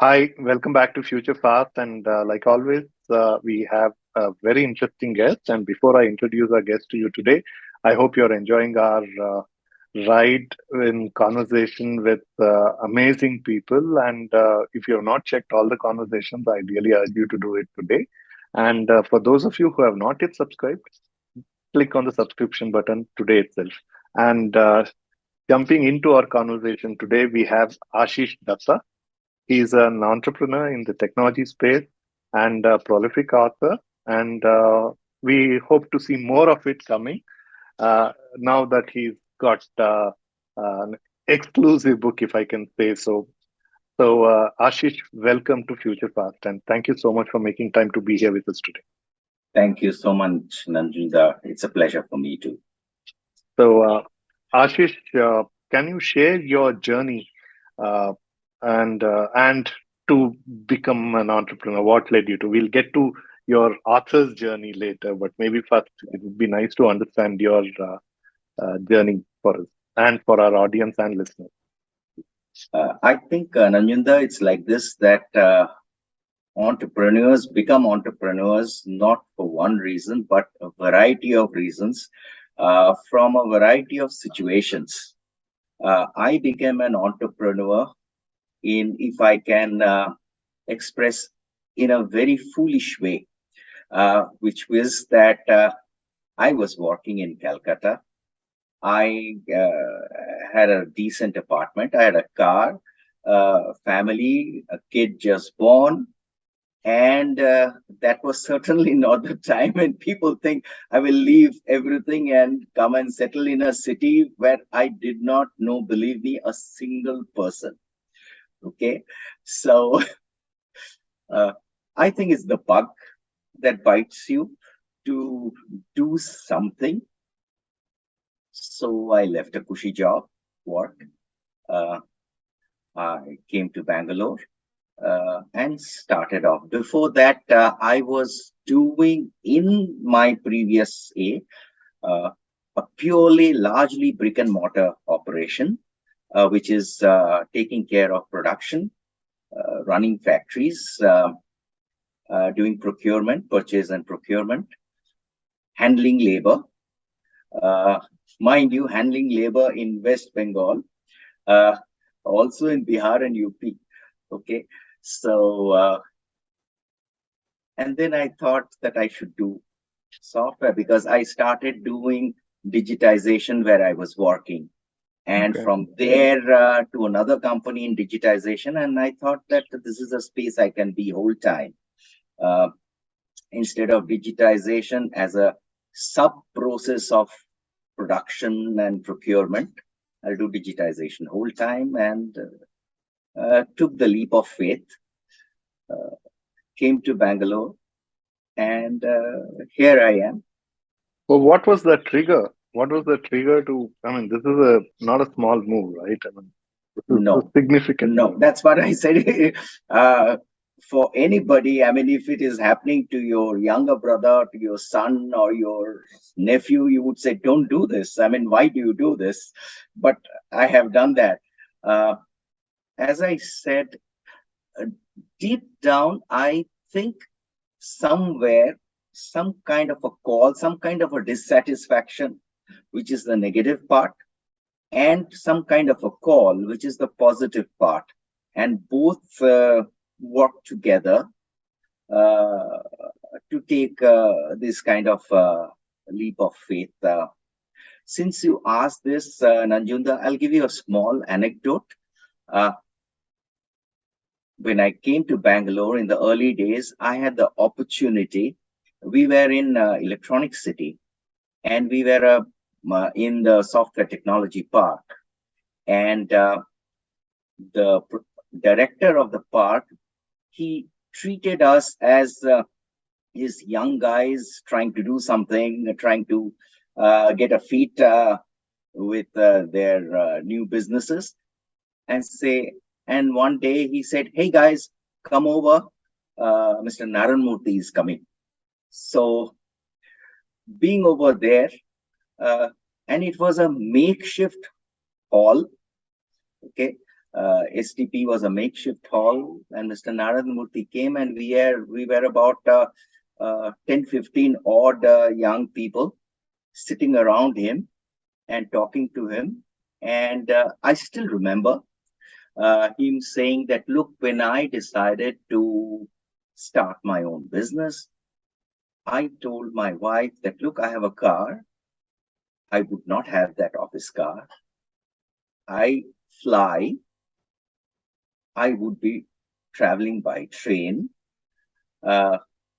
Hi, welcome back to Future Fast. And like always, we have a very interesting guest. And before I introduce our guest to you today, I hope you're enjoying our ride in conversation with amazing people. And if you have not checked all the conversations, I really urge you to do it today. And for those of you who have not yet subscribed, click on the subscription button today itself. And jumping into our conversation today, we have Ashish Dutta. He's an entrepreneur in the technology space and a prolific author. And we hope to see more of it coming now that he's got an exclusive book, if I can say so. So, Ashish, welcome to Future Fast. And thank you so much for making time to be here with us today. Thank you so much, Nanjunda. It's a pleasure for me too. So, Ashish, can you share your journey uh, and to become an entrepreneur? What led you to? We'll get to your author's journey later, but maybe first it would be nice to understand your journey for us and for our audience and listeners. I think, Nanjunda, it's like this that entrepreneurs become entrepreneurs not for one reason, but a variety of reasons from a variety of situations. I became an entrepreneur if I can express in a very foolish way, which was that I was working in Calcutta. I had a decent apartment. I had a car, family, a kid just born. And that was certainly not the time when people think I will leave everything and come and settle in a city where I did not know, believe me, a single person. Okay. So uh, I think it's the bug that bites you to do something. So I left a cushy job, work. Uh, I came to Bangalore and started off. Before that, I was doing in my previous a purely, largely brick and mortar operation, which is taking care of production, running factories, doing procurement, purchase and procurement, handling labor. Uh, Mind you, handling labor in West Bengal, uh, also in Bihar and UP. Okay. So, and then I thought that I should do software because I started doing digitization where I was working. And Okay. from there to another company in digitization. And I thought that this is a space I can be whole time. Uh, Instead of digitization as a sub process of production and procurement, I'll do digitization whole time and took the leap of faith, uh, came to Bangalore, and here I am. Well, what was the trigger? What was the trigger to? I mean, this is a not a small move, right? I mean, this is a No, significant no, move. that's what I said. For anybody, I mean, if it is happening to your younger brother, to your son or your nephew, you would say, don't do this. I mean, why do you do this? But I have done that. Uh, as I said, uh, deep down, I think somewhere, some kind of a call, some kind of a dissatisfaction, which is the negative part, and some kind of a call, which is the positive part. And both work together uh, to take this kind of leap of faith. Since you asked this, Nanjunda, I'll give you a small anecdote. Uh, when I came to Bangalore in the early days, I had the opportunity. We were in Electronic City, and we were in the software technology park. And the director of the park, he treated us as his young guys trying to do something, trying to get a feat with their new businesses, and say. And one day he said, "Hey guys, come over. Mr. Naran Murthy is coming." So being over there, uh, and it was a makeshift hall. Okay, STP was a makeshift hall, and Mr. Narayana Murthy came, and we were about 10, 15 odd young people sitting around him and talking to him. And I still remember him saying that, look, when I decided to start my own business, I told my wife that, look, I have a car. I would not have that office car. I fly. I would be traveling by train.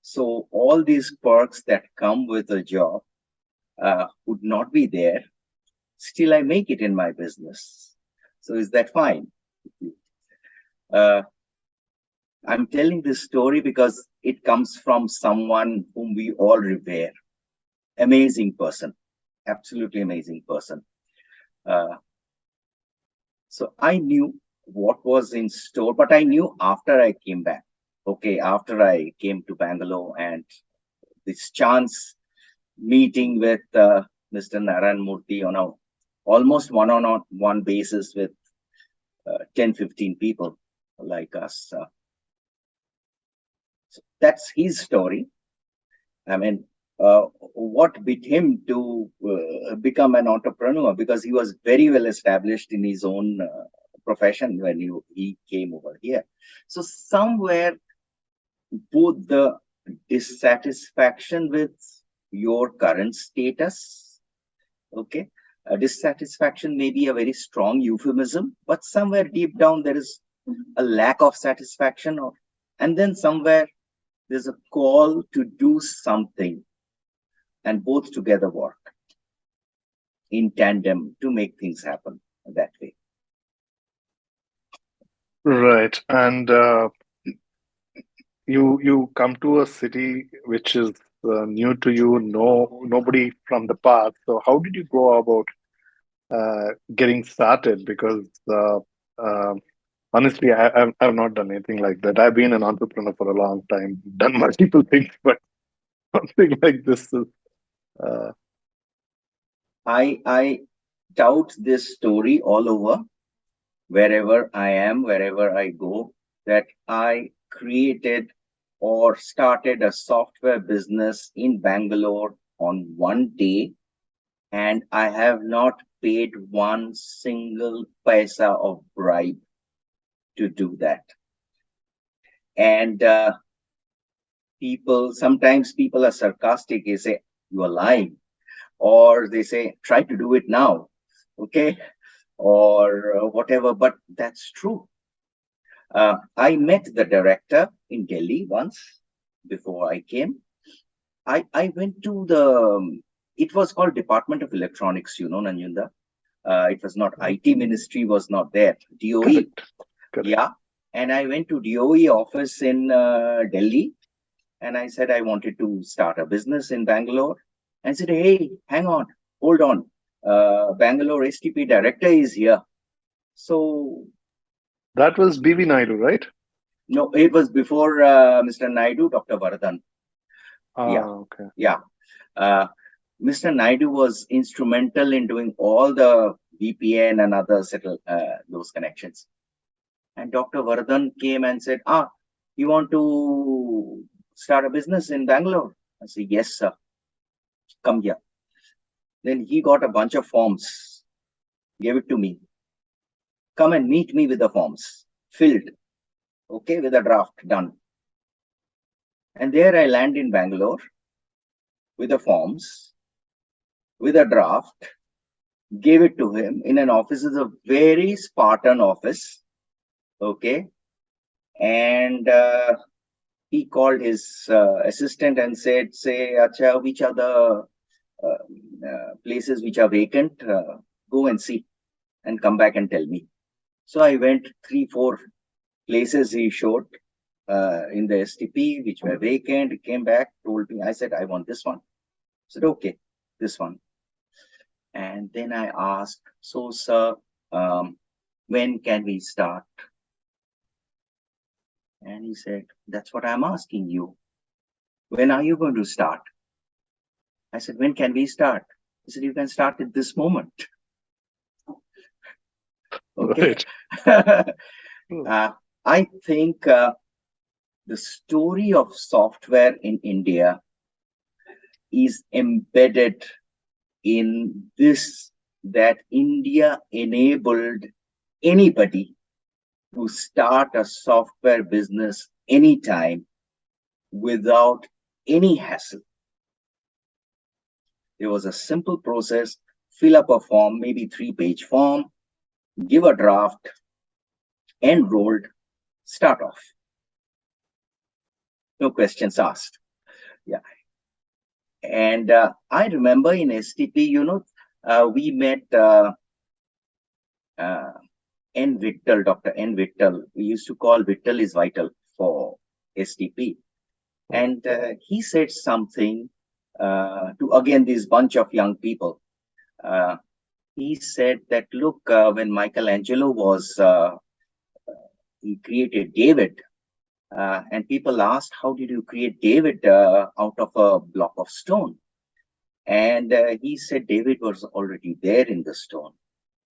So all these perks that come with a job would not be there. Still, I make it in my business. So is that fine? I'm telling this story because it comes from someone whom we all revere. Amazing person, absolutely amazing person. So I knew what was in store, but I knew after I came back. Okay, after I came to Bangalore, and this chance meeting with Mr. Narayan Murthy on a almost one-on-one basis with 10, 15 people like us. So that's his story. I mean, what beat him to become an entrepreneur? Because he was very well established in his own profession when he came over here. So somewhere, both the dissatisfaction with your current status, okay, dissatisfaction may be a very strong euphemism, but somewhere deep down there is a lack of satisfaction, and then somewhere there's a call to do something, and both together work in tandem to make things happen that way. Right. And you come to a city which is new to you, nobody from the past. So how did you go about getting started? Because honestly, I've not done anything like that. I've been an entrepreneur for a long time, done multiple things, but something like this is. Uh, I tout this story all over, wherever I am, wherever I go, that I created or started a software business in Bangalore on one day, and I have not paid one single paisa of bribe to do that. And sometimes people are sarcastic. They say, you are lying. Or they say, try to do it now. Okay. Or whatever. But that's true. I met the director in Delhi once before I came. I went to it was called Department of Electronics, Nanjunda. It was not IT ministry, was not there. DOE. correct. Yeah. And I went to DOE office in Delhi, and I said I wanted to start a business in Bangalore. And said, hey, hang on, hold on. Bangalore STP director is here. So That was BV Naidu, right? no, it was before Mr. Naidu, Dr. Vardhan. Yeah. Okay. Yeah. Mr. Naidu was instrumental in doing all the VPN and other those connections. And Dr. Vardhan came and said, you want to start a business in Bangalore? I said, yes, sir. Come here. Then he got a bunch of forms, gave it to me. Come and meet me with the forms, filled, okay, with a draft done. And there I land in Bangalore with the forms, with a draft, gave it to him in an office. It's a very Spartan office, okay. And he called his assistant and said, say, Acha, which are the places which are vacant? Go and see and come back and tell me. So I went 3, 4 places he showed in the STP which were vacant. He came back, told me. I said, I want this one. I said, okay, this one. And then I asked, so sir, when can we start? And he said, that's what I'm asking you. When are you going to start? I said, when can we start? He said, you can start at this moment. Okay. Right. I think the story of software in India is embedded in this, that India enabled anybody to start a software business anytime without any hassle. There was a simple process: fill up a form, maybe 3-page form, give a draft, enrolled, start off. No questions asked. Yeah. And I remember in STP, we met Dr. N. Vittal. We used to call Vittal is vital for STP. And he said something to, again, this bunch of young people. He said that, look, when Michelangelo he created David, and people asked, how did you create David out of a block of stone? And he said, David was already there in the stone.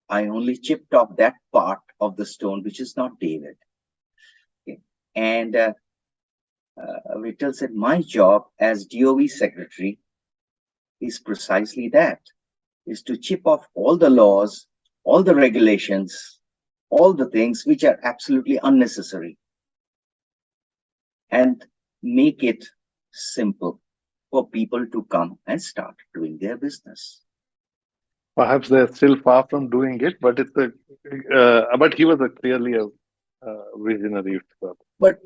I only chipped off that part of the stone, which is not David. Okay. And Vittal said, my job as DOE secretary is precisely that, is to chip off all the laws, all the regulations, all the things which are absolutely unnecessary, and make it simple for people to come and start doing their business. Perhaps they're still far from doing it, but but he was clearly a visionary. But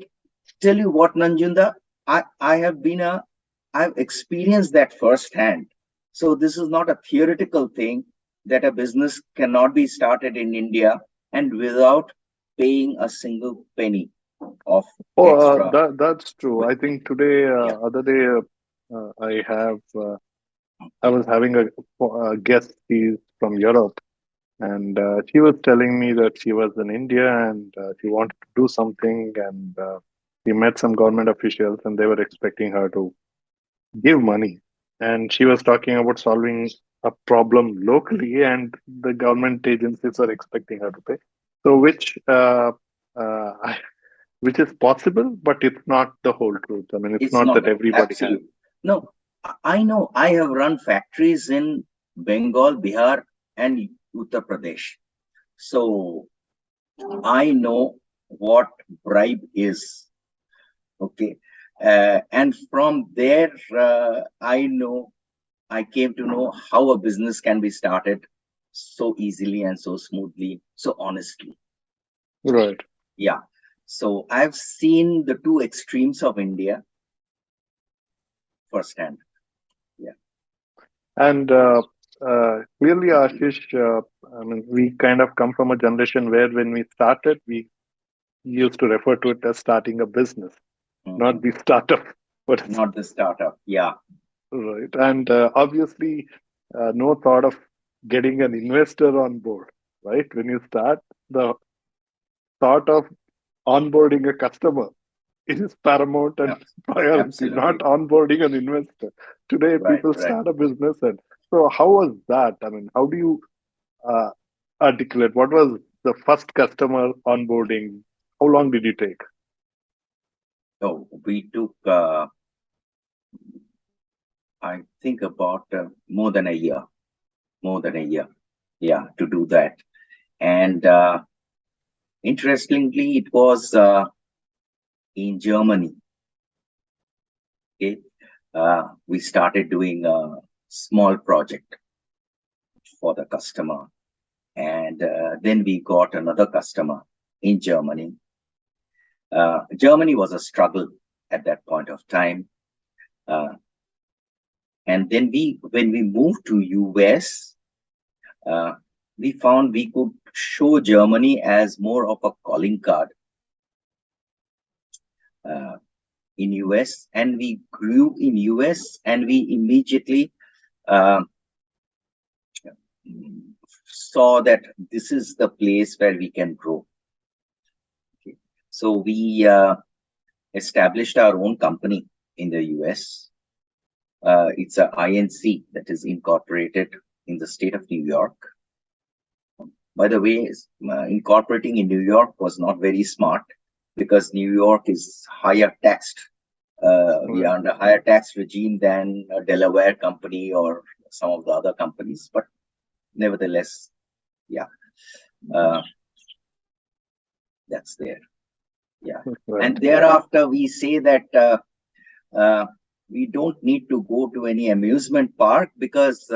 tell you what, Nanjunda, I've experienced that firsthand. So this is not a theoretical thing that a business cannot be started in India and without paying a single penny of extra. That's true. I think today, other day, I was having a guest. She's from Europe, and she was telling me that she was in India and she wanted to do something, and she met some government officials, and they were expecting her to give money, and she was talking about solving a problem locally, and the government agencies are expecting her to pay. So, which is possible, but it's not the whole truth. I mean, it's not that everybody has. No, I know. I have run factories in Bengal, Bihar, and Uttar Pradesh. So I know what bribe is. Okay. And from there, I came to know how a business can be started so easily and so smoothly, so honestly. Right. Yeah. So I've seen the two extremes of India firsthand. Yeah. And clearly, Ashish, I mean, we kind of come from a generation where when we started, we used to refer to it as starting a business, not the startup. But not the startup. Yeah. Right. And obviously, no thought of getting an investor on board, right? When you start, the thought of onboarding a customer is paramount and priority, Absolutely. not onboarding an investor. Today, people start a business. And so, how was that? I mean, how do you articulate? What was the first customer onboarding? How long did it take? So, we took, I think, about more than a year. Yeah, to do that. And interestingly, it was in Germany. Okay. We started doing a small project for the customer. And then we got another customer in Germany. Germany was a struggle at that point of time. And then when we moved to US, we found we could show Germany as more of a calling card in US, and we grew in US, and we immediately saw that this is the place where we can grow. Okay. So we established our own company in the US. It's a INC that is incorporated in the state of New York. By the way, incorporating in New York was not very smart because New York is higher taxed. We Right. are under higher tax regime than a Delaware company or some of the other companies. But nevertheless, yeah, uh, that's there. Yeah. Right. And thereafter, we say that uh, we don't need to go to any amusement park because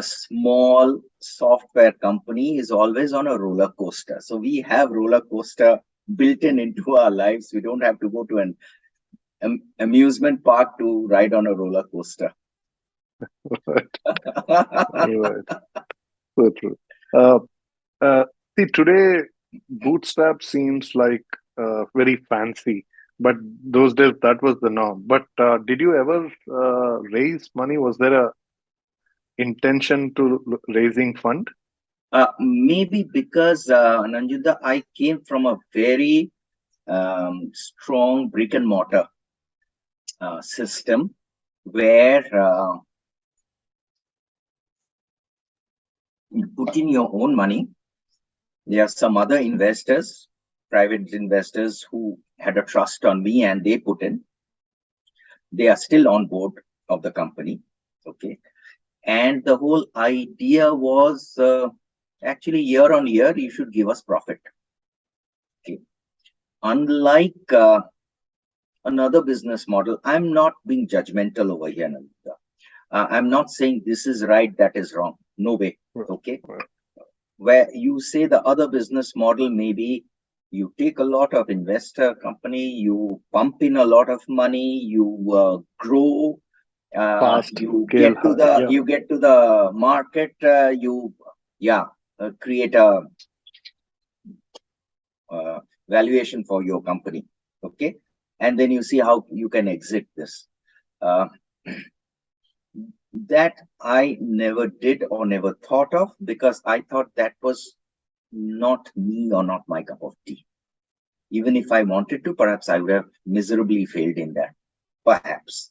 a small software company is always on a roller coaster. So we have roller coaster built in into our lives. We don't have to go to an amusement park to ride on a roller coaster. Right. Right. So true. Uh, uh, See, today bootstrap seems like very fancy, but those days that was the norm. But did you ever raise money? Was there a intention to raising fund? Maybe because Nanjuda, I came from a very strong brick and mortar system where you put in your own money. There are some other investors, private investors, who had a trust on me and they put in. They are still on board of the company. Okay. And the whole idea was actually year on year, you should give us profit. Okay. Unlike another business model, I'm not being judgmental over here, Nandita. I'm not saying this is right, that is wrong. No way. Right. Okay. Right. Where you say the other business model, maybe you take a lot of investor company, you pump in a lot of money, you grow, Fast, you scale get to high. the Yeah. you get to the market, you yeah create a uh, valuation for your company. Okay, and then you see how you can exit this. Uh, that I never did or never thought of because I thought that was not me or not my cup of tea. Even if I wanted to, perhaps I would have miserably failed in that. Perhaps.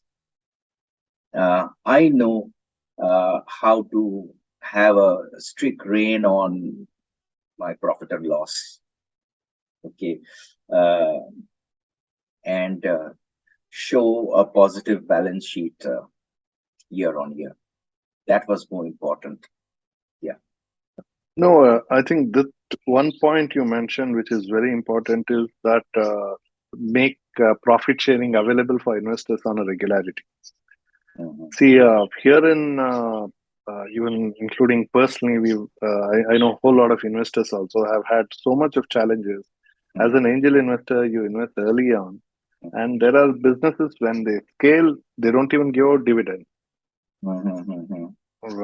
I know how to have a strict rein on my profit and loss. Okay. Uh, and show a positive balance sheet year on year. That was more important. Yeah. No, I think that one point you mentioned, which is very important, is that make profit sharing available for investors on a regularity. Mhm. See, here in even including personally, I know a whole lot of investors also have had so much of challenges. As an Mhm. angel investor, you invest early on, and there are businesses when they scale, they don't even give out dividend, Mhm. Mhm.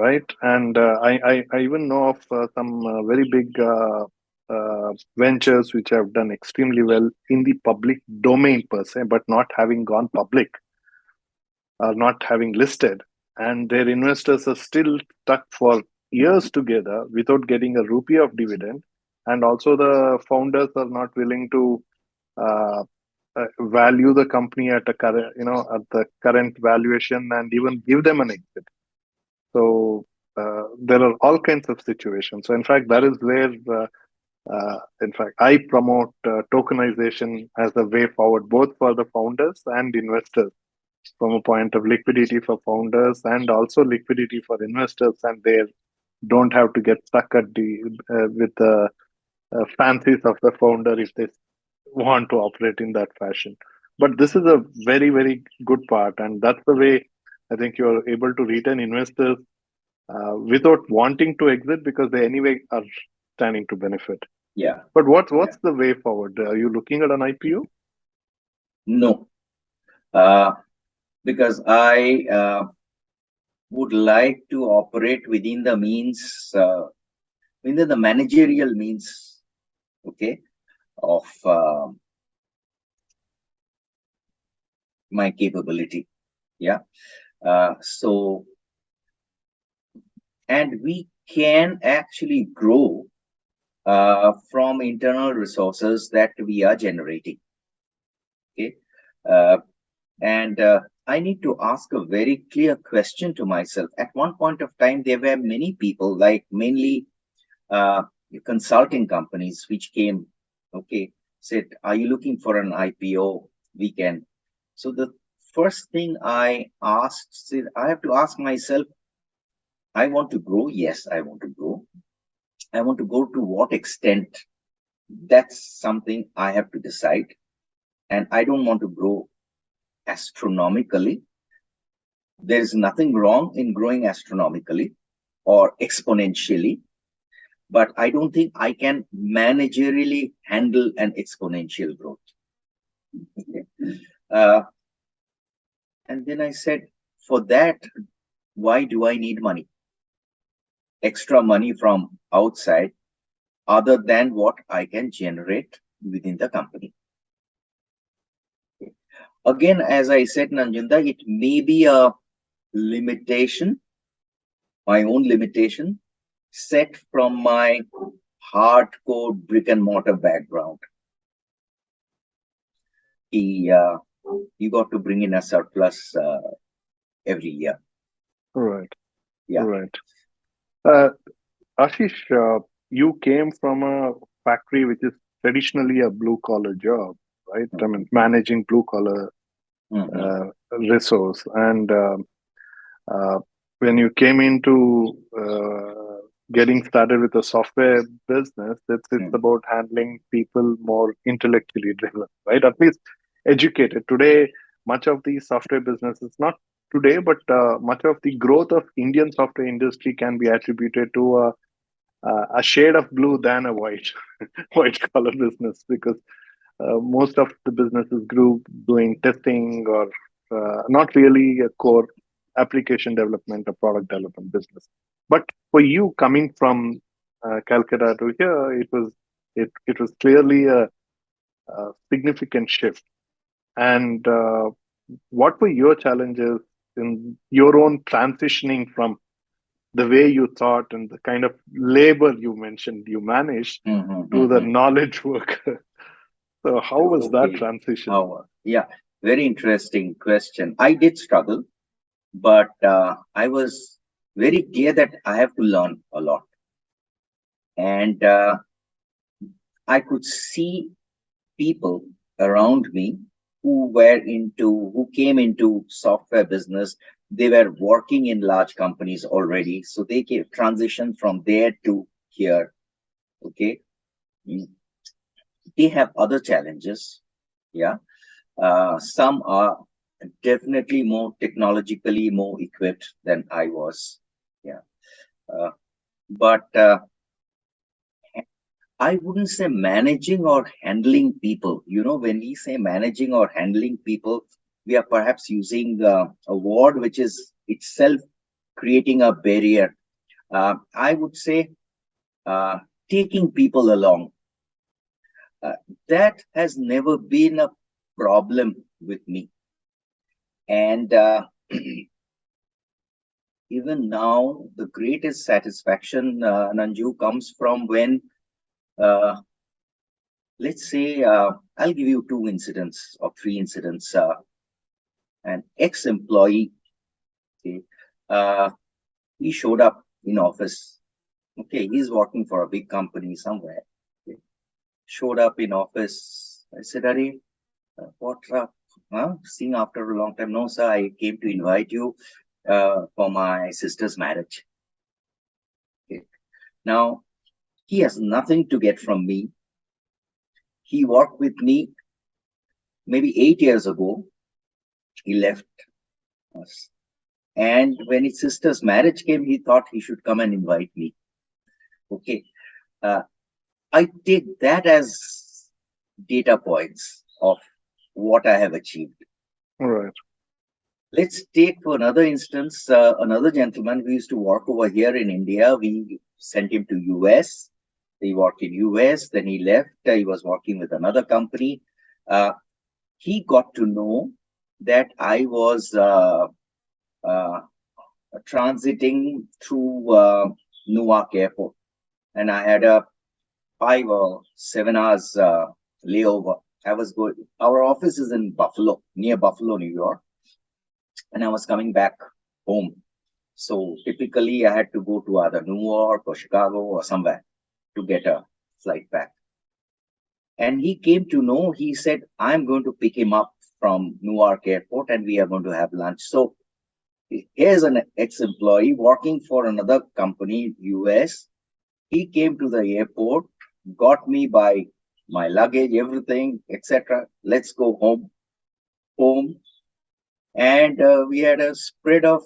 right? And I even know of some very big ventures which have done extremely well in the public domain per se, but not having gone public or not having listed, and their investors are still stuck for years together without getting a rupee of dividend. And also, the founders are not willing to uh, value the company at a current, at the current valuation, and even give them an exit. So there are all kinds of situations. So in fact, that is where, in fact, I promote tokenization as a way forward, both for the founders and investors, from a point of liquidity for founders and also liquidity for investors, and they don't have to get stuck at the with the fancies of the founder if they want to operate in that fashion. But this is a very, very good part, and that's the way I think you're able to retain investors without wanting to exit, because they anyway are standing to benefit. Yeah. But what's Yeah. what's the way forward? Are you looking at an IPO? No. Uh, because I would like to operate within the means, within the managerial means, okay, of my capability. Yeah. So, and we can actually grow from internal resources that we are generating. Okay. Uh, and I need to ask a very clear question to myself. At one point of time, there were many people, like mainly consulting companies which came, okay, said, are you looking for an IPO? We can. So the first thing I asked, I have to ask myself, I want to grow. Yes, I want to grow. I want to go to what extent? That's something I have to decide. And I don't want to grow astronomically. There is nothing wrong in growing astronomically or exponentially, but I don't think I can managerially handle an exponential growth. Okay. And then I said, for that, why do I need money? Extra money from outside, other than what I can generate within the company. Again, as I said, Nanjunda, it may be a limitation, my own limitation, set from my hardcore brick and mortar background. You got to bring in a surplus every year. Right. Yeah. Right. Ashish, you came from a factory which is traditionally a blue collar job, right? I mean, managing blue collar resource. And uh, when you came into getting started with the software business, it's about handling people more intellectually driven, right? At least educated. Today, much of the software business is not today, but much of the growth of Indian software industry can be attributed to a shade of blue than a white white collar business, because most of the businesses grew doing testing or not really a core application development or product development business. But for you coming from Calcutta to here, it was clearly a significant shift. And what were your challenges in your own transitioning from the way you thought and the kind of labor you mentioned you managed to the knowledge work? So how was that transition? Yeah, very interesting question. I did struggle, but I was very clear that I have to learn a lot. And I could see people around me who came into software business. They were working in large companies already, so they came transition from there to here. Okay, they have other challenges. Yeah, some are definitely more technologically more equipped than I was. Yeah, but I wouldn't say managing or handling people. You know, when we say managing or handling people, we are perhaps using a word which is itself creating a barrier. I would say taking people along. That has never been a problem with me. And even now, the greatest satisfaction, Nanju, comes from when let's say, I'll give you two incidents or three incidents. An ex-employee, okay, he showed up in office. Okay, he's working for a big company somewhere. Okay. Showed up in office. I said, Ari, what's up? Seeing after a long time. No, sir, I came to invite you for my sister's marriage. Okay. Now, he has nothing to get from me. He worked with me maybe 8 years ago. He left us. And when his sister's marriage came, he thought he should come and invite me. Okay. I take that as data points of what I have achieved. All right. Let's take for another instance, another gentleman who used to work over here in India. We sent him to US. He worked in US, then he left. He was working with another company. He got to know that I was transiting through Newark Airport, and I had a 5 or 7 hours layover. I was going. Our office is in Buffalo, near Buffalo, New York, and I was coming back home. So typically, I had to go to either Newark or Chicago or somewhere to get a flight back. And he came to know, he said, I'm going to pick him up from Newark Airport and we are going to have lunch. So here's an ex-employee working for another company, US. He came to the airport, got me by my luggage, everything, etc. Let's go home. And we had a spread of,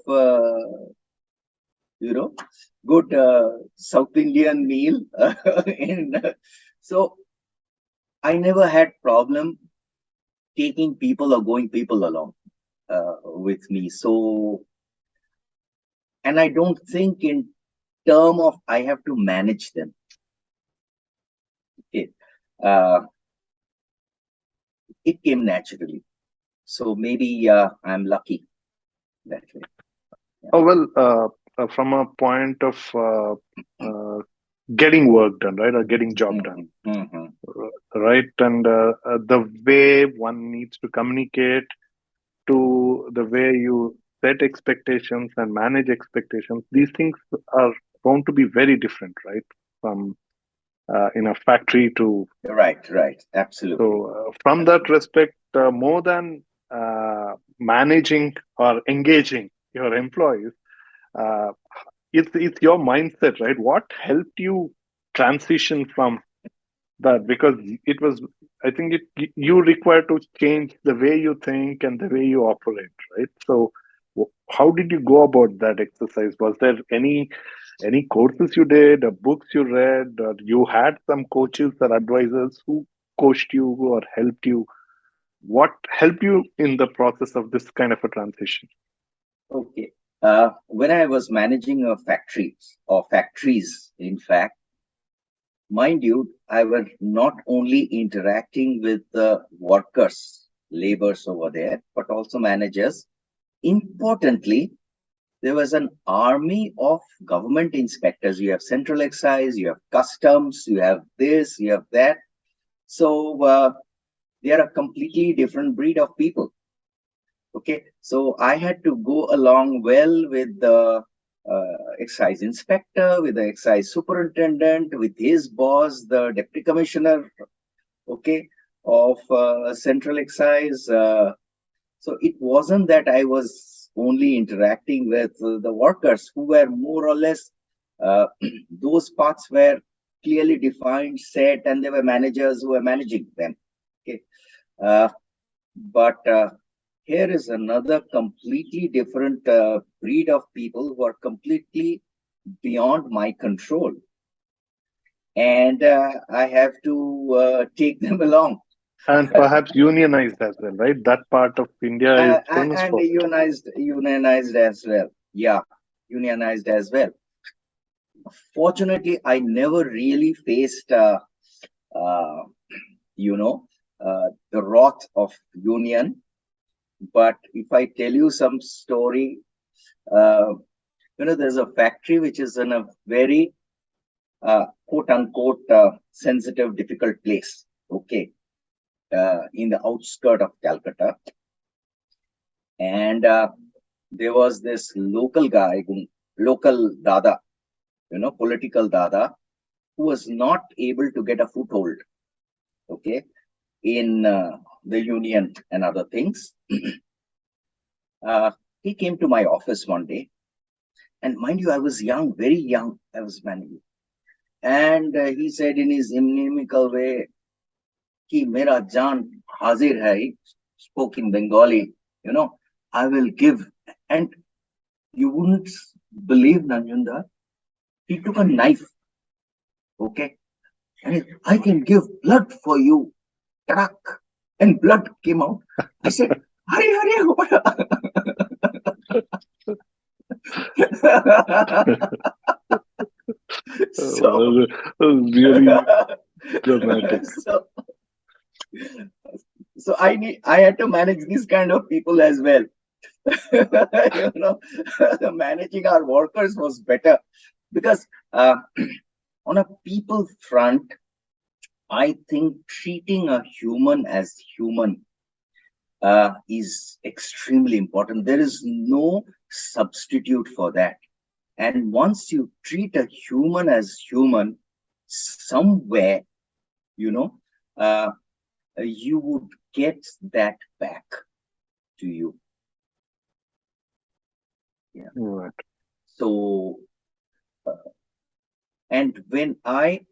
good South Indian meal. So I never had problem taking people or going people along with me. So, and I don't think in term of I have to manage them. Okay. It came naturally. So maybe I'm lucky that way. Yeah. Oh, well, from a point of getting work done, right, or getting job done, right, and the way one needs to communicate, to the way you set expectations and manage expectations, these things are bound to be very different, right, from in a factory to. Right, absolutely. So from that respect, more than managing or engaging your employees, uh, it's your mindset, right? What helped you transition from that? Because it was, I think you require to change the way you think and the way you operate, right? So how did you go about that exercise? Was there any courses you did, or books you read, or you had some coaches or advisors who coached you or helped you? What helped you in the process of this kind of a transition? Okay. When I was managing a factory or factories, in fact, mind you, I was not only interacting with the workers, laborers over there, but also managers. Importantly, there was an army of government inspectors. You have central excise, you have customs, you have this, you have that. So they are a completely different breed of people. Okay, so I had to go along well with the excise inspector, with the excise superintendent, with his boss, the deputy commissioner, okay, of central excise. So it wasn't that I was only interacting with the workers who were more or less, those parts were clearly defined, set, and there were managers who were managing them. Okay, but here is another completely different breed of people who are completely beyond my control. And I have to take them along. And perhaps unionized as well, right? That part of India is famous And for. unionized as well. Yeah, unionized as well. Fortunately, I never really faced, uh, the wrath of union. But if I tell you some story, uh, there's a factory which is in a very quote unquote sensitive, difficult place. Okay, in the outskirt of Calcutta, and there was this local guy, local dada, political dada, who was not able to get a foothold. Okay, in the union and other things. He came to my office one day, and mind you, I was young, very young. I was managing, and he said in his inimical way, "Ki mera jaan hazir hai." He spoke in Bengali. I will give, and you wouldn't believe, Nanjunda. He took a knife, okay, and I can give blood for you, crack, and blood came out. I said, "Hurry, hurry!" So, Really dramatic. so I had to manage these kind of people as well. Managing our workers was better because on a people front, I think treating a human as human is extremely important. There is no substitute for that. And once you treat a human as human, somewhere, you know, you would get that back to you. Yeah. Right. So, and when I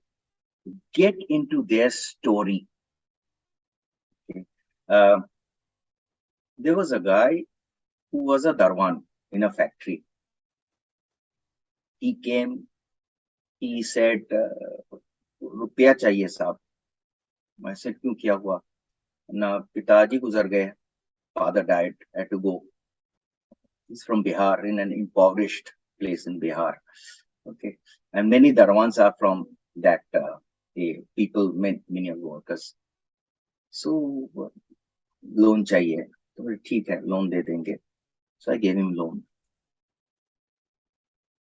get into their story, okay, uh, there was a guy who was a darwan in a factory. He came, he said, रुपया चाहिए साहब. I said, क्यों, क्या हुआ? ना पिताजी गुजर गए, father died, had to go. He's from Bihar, in an impoverished place in Bihar. Okay, and many Darwans are from that people, many workers. So loan चाहिए, तो ठीक है, loan दे देंगे. So I gave him loan.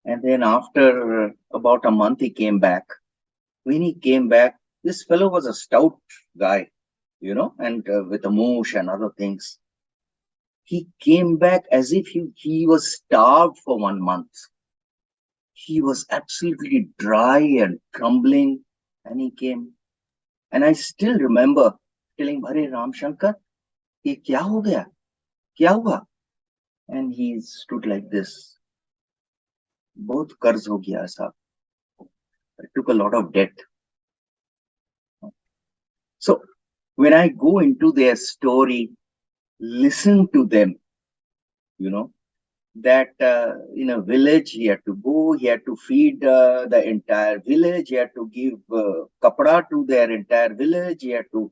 And then after about a month, he came back. When he came back, this fellow was a stout guy, you know, and with a moosh and other things. He came back as if he was starved for 1 month. He was absolutely dry and crumbling, and he came. And I still remember telling, Hare Ram Shankar, ye kya ho gaya? Kya hua? And he stood like this. Both कर्ज हो गया साहब. I took a lot of debt. So when I go into their story, listen to them, you know, that in a village he had to go, he had to feed the entire village, he had to give kapda to their entire village, he had to,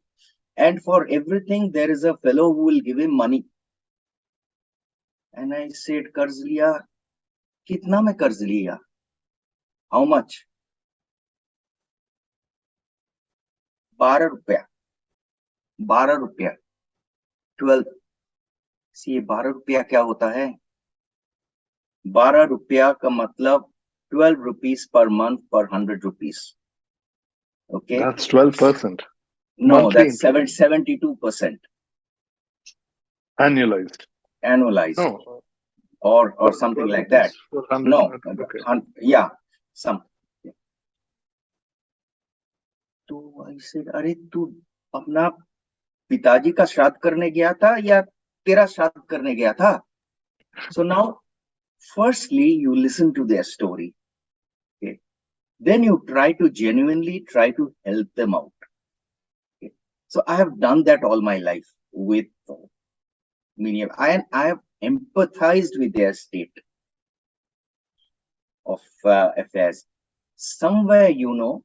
and for everything there is a fellow who will give him money. And I said, कर्ज लिया, कितना में कर्ज लिया? How much? 12 रुपया. 12 रुपया. 12. See, 12 रुपया क्या होता है? 12 रुपया का मतलब 12 rupees per month per 100 rupees. Okay. That's 12%. No, Monthly that's interest. 72% Annualized. annualized. No. Or something 12 like that. rupees for 100. No, Okay. yeah, some. तो I said, अरे तू अपना पिताजी का श्राद्ध करने गया था या तेरा श्राद्ध करने गया था? So now, firstly, you listen to their story. Okay. Then you try to genuinely try to help them out. Okay. So I have done that all my life with many of, I have empathized with their state of affairs. Somewhere, you know,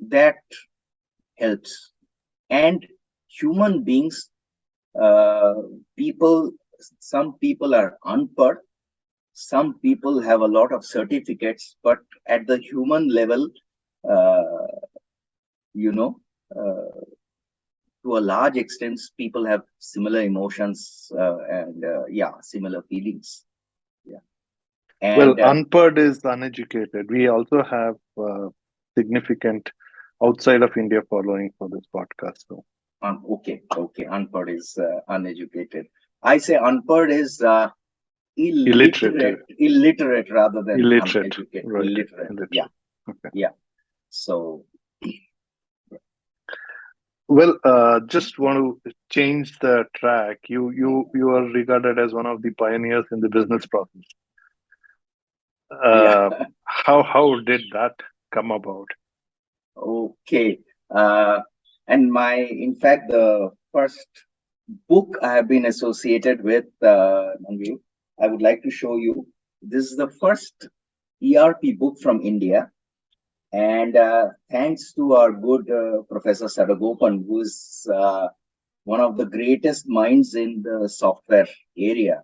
that helps. And human beings, people, some people are unpad, some people have a lot of certificates, but at the human level, you know, to a large extent, people have similar emotions and yeah, similar feelings. Yeah. And Well, unpad is uneducated. We also have significant outside of India following for this podcast. So. Okay, unpad is uneducated. I say unpad is illiterate rather than uneducated. Right. Illiterate. Yeah. Okay. Yeah. So. Well, just want to change the track. You are regarded as one of the pioneers in the business process. Yeah. How did that come about? Okay. And in fact, the first book I have been associated with, I would like to show you. This is the first ERP book from India. And thanks to our good Professor Sadagopan, who is one of the greatest minds in the software area.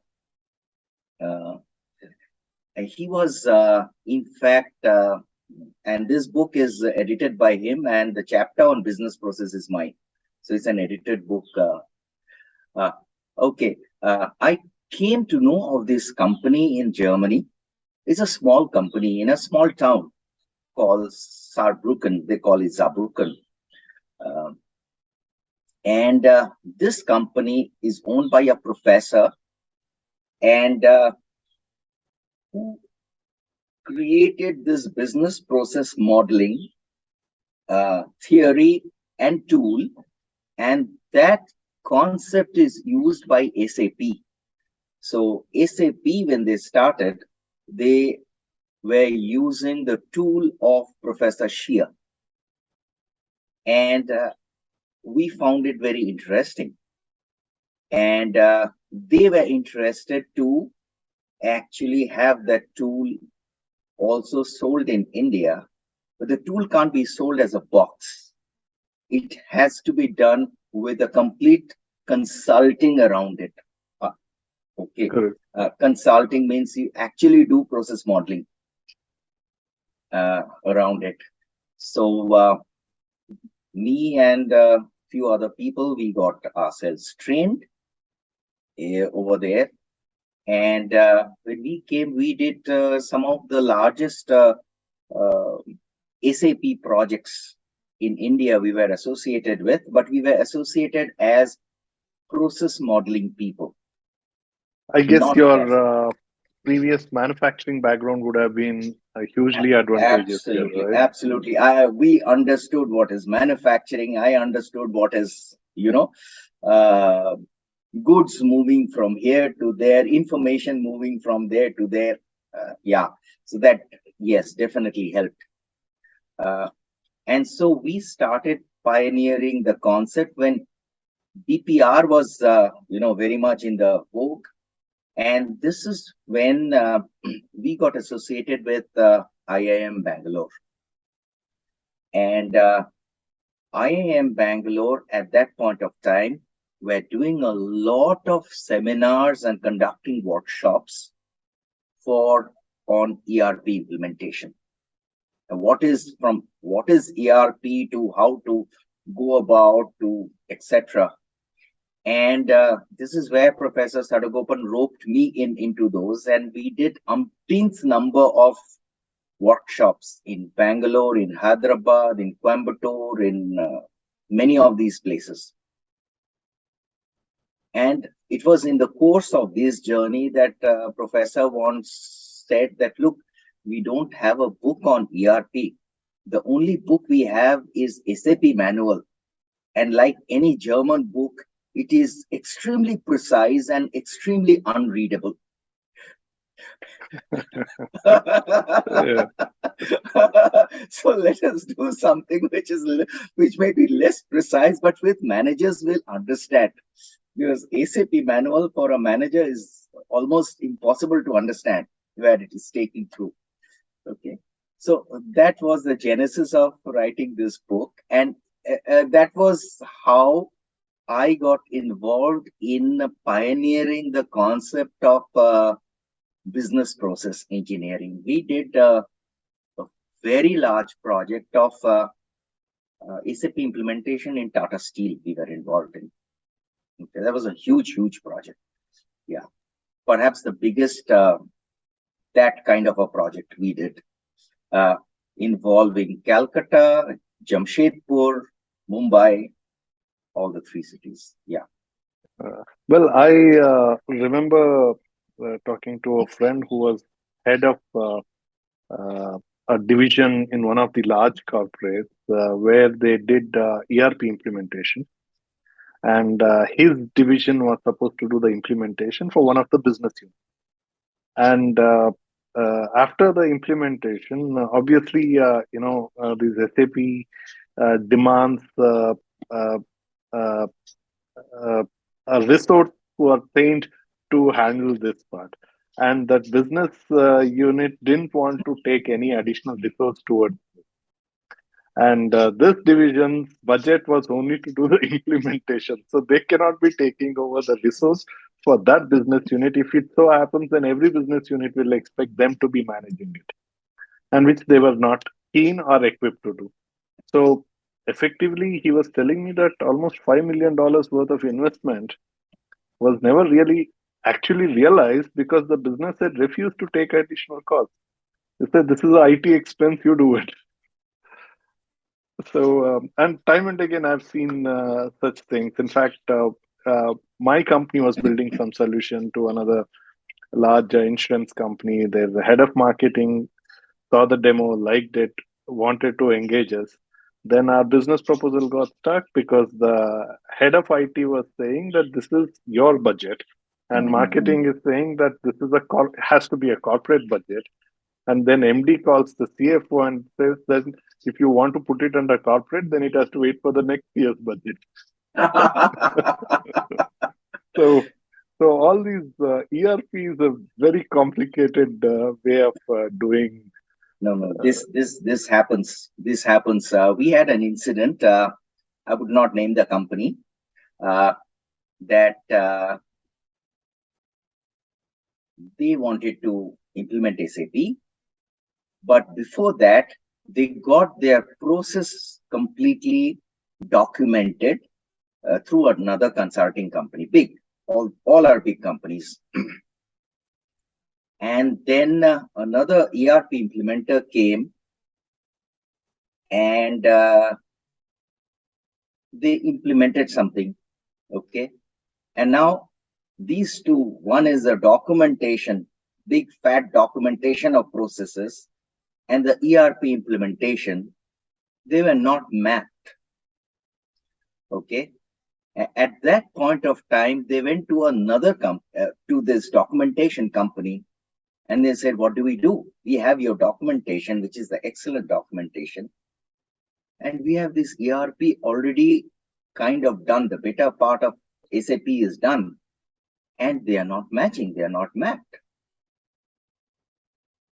He was, in fact, and this book is edited by him, and the chapter on business process is mine. So it's an edited book. Okay. I came to know of this company in Germany. It's a small company in a small town called Saarbrücken. They call it Saarbrücken. And this company is owned by a professor, and who created this business process modeling theory and tool, and that concept is used by SAP. So SAP, when they started, they were using the tool of Professor Shea, and we found it very interesting. And they were interested to actually have that tool also sold in India, but the tool can't be sold as a box. It has to be done with a complete consulting around it. Uh, okay. Correct. Consulting means you actually do process modeling around it. So me and a few other people, we got ourselves trained over there. And when we came, we did some of the largest SAP projects in India we were associated with, but we were associated as process modeling people. I guess Not as your previous manufacturing background would have been hugely advantageous here, absolutely, right? absolutely. We understood what is manufacturing. I understood what is, uh, goods moving from here to there, information moving from there to there. Yeah, so that, yes, definitely helped. Uh, and so we started pioneering the concept when DPR was, very much in the vogue. And this is when we got associated with IIM Bangalore. And IIM Bangalore at that point of time were doing a lot of seminars and conducting workshops for on ERP implementation. And what is ERP to how to go about to etc. And this is where Professor Sadagopan roped me into those, and we did umpteenth number of workshops in Bangalore, in Hyderabad, in Coimbatore, in many of these places. And it was in the course of this journey that Professor once said that, look, we don't have a book on ERP. The only book we have is SAP manual. And like any German book, it is extremely precise and extremely unreadable. Yeah. So let us do something which may be less precise, but with managers will understand. Because SAP manual for a manager is almost impossible to understand where it is taking through. Okay, so that was the genesis of writing this book, and that was how I got involved in pioneering the concept of business process engineering. We did a very large project of SAP implementation in Tata Steel. We were involved in. Okay, that was a huge project. Yeah, perhaps the biggest that kind of a project we did, involving Calcutta, Jamshedpur, Mumbai, all the three cities. Yeah. Well, I remember talking to a friend who was head of a division in one of the large corporates where they did ERP implementation. And his division was supposed to do the implementation for one of the business units. And after the implementation, obviously, these SAP demands uh, uh, a resource who are trained to handle this part. And that business unit didn't want to take any additional resource towards it. And this division's budget was only to do the implementation. So they cannot be taking over the resource for that business unit. If it so happens, then every business unit will expect them to be managing it, and which they were not keen or equipped to do. So effectively, he was telling me that almost $5 million worth of investment was never really actually realized because the business had refused to take additional costs. They said, "This is an IT expense, you do it." So, and time and again, I've seen such things. In fact, my company was building some solution to another large insurance company. There's a head of marketing. saw the demo, liked it, wanted to engage us. Then our business proposal got stuck because the head of IT was saying that this is your budget, and Mhm. marketing is saying that this is has to be a corporate budget. And then MD calls the CFO and says that if you want to put it under corporate, then it has to wait for the next year's budget. So, so all these ERP is a very complicated way of doing. No, no, Uh, this happens. This happens. We had an incident. I would not name the company. Uh, that they wanted to implement SAP, but before that, they got their process completely documented through another consulting company. Big, all are big companies. And then another ERP implementer came, and they implemented something. Okay. And now these two, one is a documentation, big fat documentation of processes, and the ERP implementation, they were not mapped. Okay. At that point of time, they went to another to this documentation company, and they said, what do? We have your documentation, which is the excellent documentation, and we have this ERP already kind of done. The better part of SAP is done, and they are not matching. They are not mapped.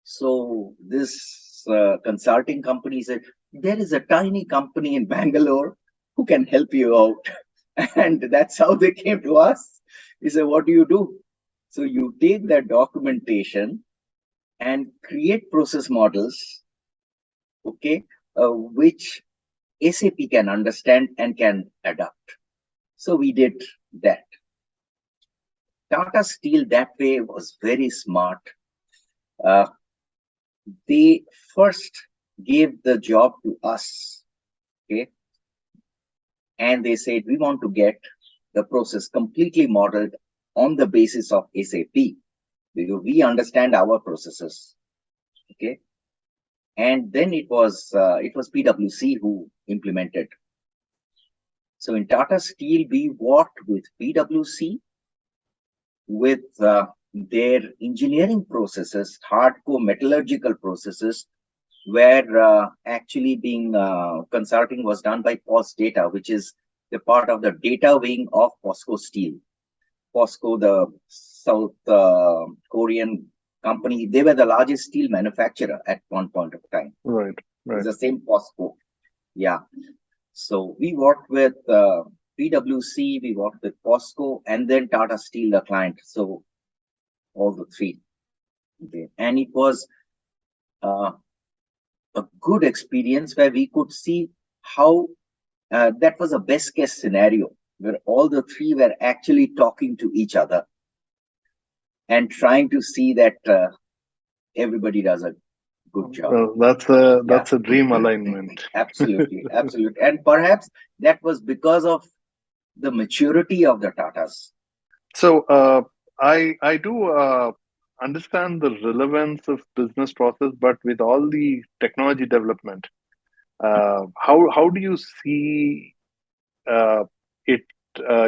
So this consulting company said, there is a tiny company in Bangalore who can help you out. And that's how they came to us. He said, what do you do? So you take that documentation and create process models, okay, which SAP can understand and can adapt. So we did that. Tata Steel that way was very smart. Uh, they first gave the job to us, okay, and they said we want to get the process completely modeled on the basis of SAP because we understand our processes, okay. And then it was PwC who implemented. So in Tata Steel, we worked with PwC with their engineering processes, hardcore metallurgical processes, where actually being consulting was done by POS Data, which is the part of the data wing of POSCO Steel. POSCO, the South Korean company, they were the largest steel manufacturer at one point of time. right, right. It's the same POSCO. Yeah. So we worked with PwC, we worked with POSCO, and then Tata Steel, the client. So all the three. Okay. And it was a good experience where we could see how that was a best case scenario where all the three were actually talking to each other and trying to see that everybody does a good job. Well, Yeah, that's a dream alignment. absolutely, absolutely. And perhaps that was because of the maturity of the Tatas. So I do understand the relevance of business process, but with all the technology development, how do you see it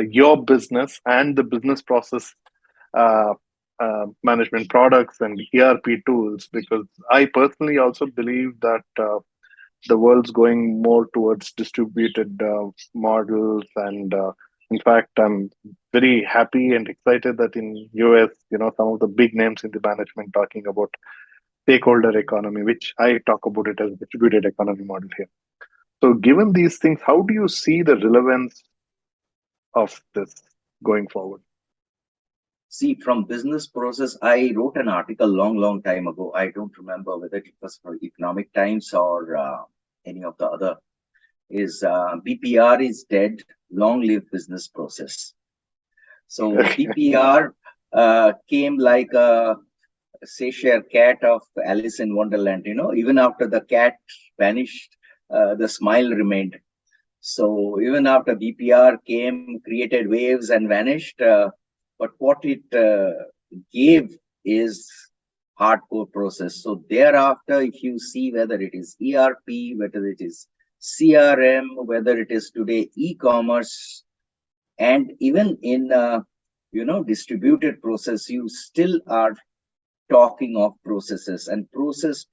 your business and the business process uh, management products and ERP tools? Because I personally also believe that the world's going more towards distributed models, and in fact, I'm very happy and excited that in US, some of the big names in the management talking about stakeholder economy, which I talk about it as distributed economy model here. So, given these things, how do you see the relevance of this going forward? See, from business process, I wrote an article long time ago. I don't remember whether it was for Economic Times or any of the other. Is BPR is dead, long live business process. So BPR came like a Cheshire cat of Alice in Wonderland. Even after the cat vanished, the smile remained. So even after BPR came, created waves and vanished, but what it gave is hardcore process. So thereafter, if you see whether it is ERP, whether it is CRM, whether it is today e-commerce, and even in distributed process, you still are talking of processes, and process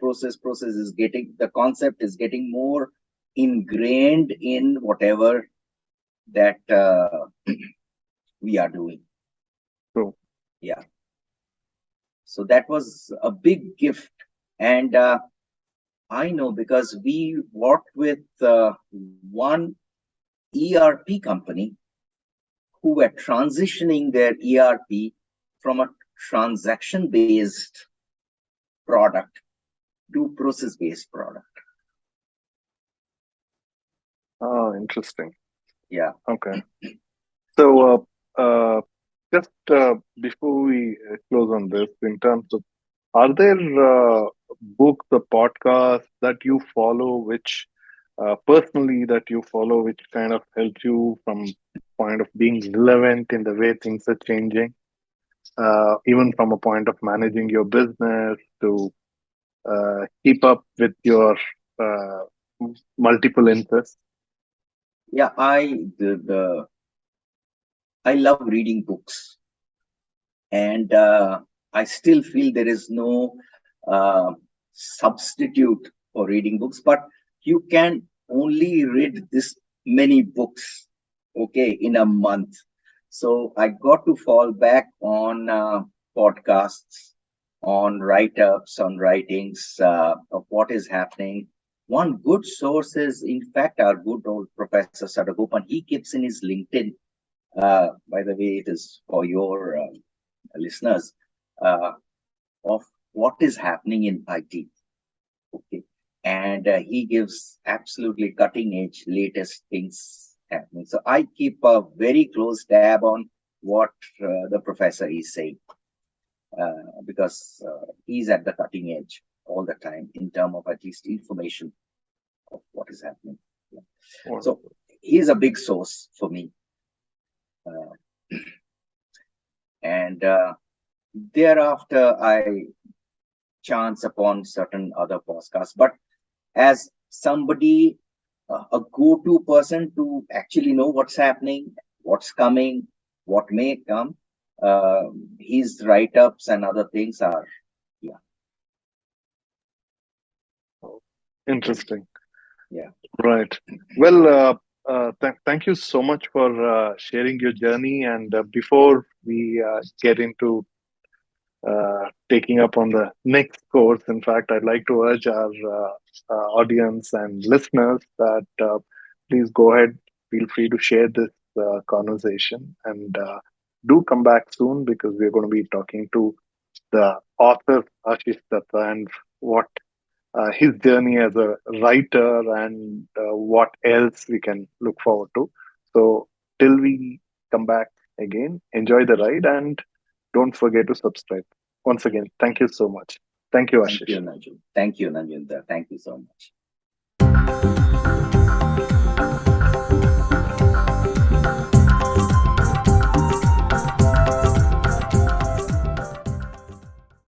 is getting, the concept is getting more ingrained in whatever that we are doing. True. Yeah. So that was a big gift. And I know because we worked with one ERP company who were transitioning their ERP from a transaction based product to process based product. Oh, interesting. Yeah. Okay. So, just before we close on this, in terms of, are there books or podcasts that you follow, which personally that you follow, which kind of help you from point of being relevant in the way things are changing, even from a point of managing your business to keep up with your uh, multiple interests? Yeah, I love reading books, and I still feel there is no uh, substitute for reading books. But you can only read this many books, okay, in a month. So I got to fall back on podcasts, on write-ups, on writings of what is happening. One good source is, in fact, our good old Professor Sadagopan. He keeps in his LinkedIn. By the way, it is for your listeners, uh, of what is happening in IT. Okay. And he gives absolutely cutting edge, latest things happening. So I keep a very close tab on what the professor is saying, because he's at the cutting edge all the time in terms of at least information of what is happening. Yeah. So Wonderful. he's a big source for me. Uh, and thereafter, I chance upon certain other podcasts. But as somebody, a go-to person to actually know what's happening, what's coming, what may come, uh, his write-ups and other things are, yeah, Oh, interesting. yeah. Right. Well, thank you so much for sharing your journey. And before we get into taking up on the next course, in fact, I'd like to urge our audience and listeners that please go ahead, feel free to share this conversation, and do come back soon because we're going to be talking to the author, Ashis Dutta, and what his journey as a writer and what else we can look forward to. So, till we come back again, enjoy the ride and don't forget to subscribe. Once again, thank you so much. Thank you, Thank you, Ashish. Nanju. Thank you, Nanjinda. Thank you so much.